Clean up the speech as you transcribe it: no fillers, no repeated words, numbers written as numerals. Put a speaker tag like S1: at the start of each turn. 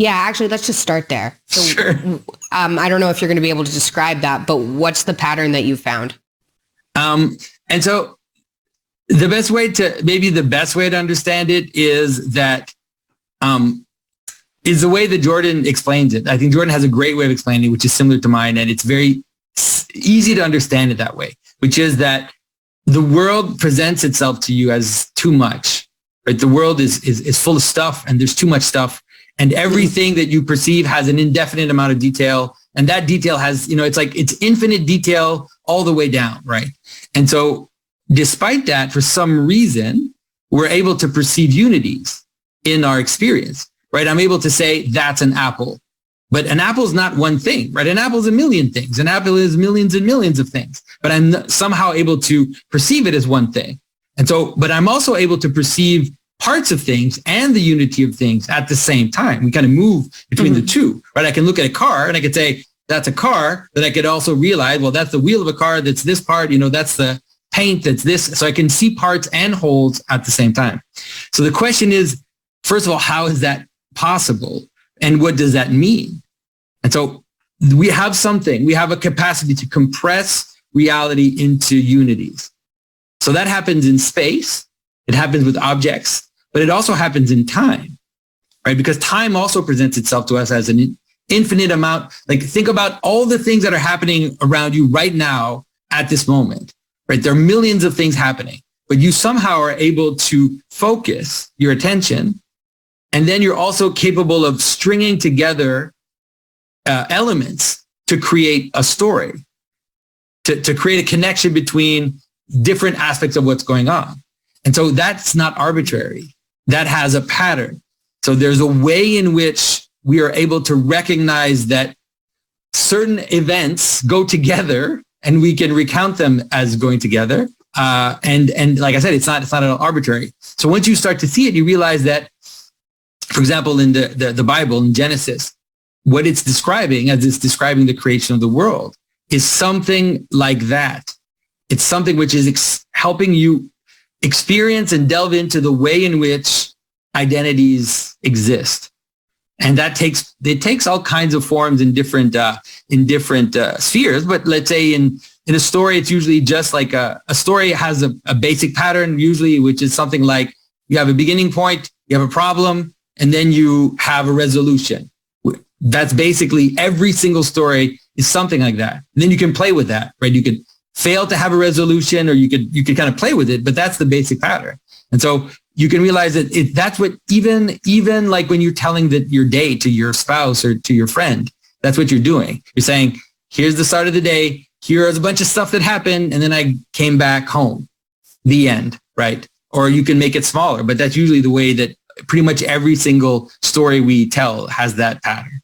S1: Yeah, actually, let's just start there. So,
S2: Sure.
S1: I don't know if you're going to be able to describe that, but what's the pattern that you found?
S2: And so the best way to understand it is that, is the way that Jordan explains it. I think Jordan has a great way of explaining it, which is similar to mine. And it's very easy to understand it that way, which is that the world presents itself to you as too much, right? The world is full of stuff and there's too much stuff. And everything that you perceive has an indefinite amount of detail. And that detail has, it's infinite detail all the way down, right? And so despite that, for some reason, we're able to perceive unities in our experience, right? I'm able to say that's an apple, but an apple is not one thing, right? An apple is a million things. An apple is millions and millions of things, but I'm somehow able to perceive it as one thing. And so, but I'm also able to perceive parts of things and the unity of things at the same time. We kind of move between the two, right? I can look at a car and I could say, that's a car, but I could also realize, well, that's the wheel of a car. That's this part, that's the paint, that's this. So I can see parts and wholes at the same time. So the question is, first of all, how is that possible? And what does that mean? And so we have a capacity to compress reality into unities. So that happens in space. It happens with objects, but it also happens in time, right? Because time also presents itself to us as an infinite amount. Like, think about all the things that are happening around you right now at this moment, right? There are millions of things happening, but you somehow are able to focus your attention. And then you're also capable of stringing together elements to create a story, to create a connection between different aspects of what's going on. And so that's not arbitrary. That has a pattern. So there's a way in which we are able to recognize that certain events go together and we can recount them as going together. And like I said, it's not arbitrary. So once you start to see it, you realize that, for example, in the Bible, in Genesis, what it's describing as it's describing the creation of the world is something like that. It's something which is helping you experience and delve into the way in which identities exist. And it takes all kinds of forms in different spheres. But let's say in a story, it's usually just like a story has a basic pattern, usually, which is something like you have a beginning point, you have a problem, and then you have a resolution. That's basically every single story is something like that. And then you can play with that, right? You could fail to have a resolution, or you could kind of play with it, but that's the basic pattern. And so you can realize that that's what even like when you're telling your day to your spouse or to your friend, that's what you're doing. You're saying, here's the start of the day. Here's a bunch of stuff that happened. And then I came back home, the end, right? Or you can make it smaller, but that's usually the way that pretty much every single story we tell has that pattern.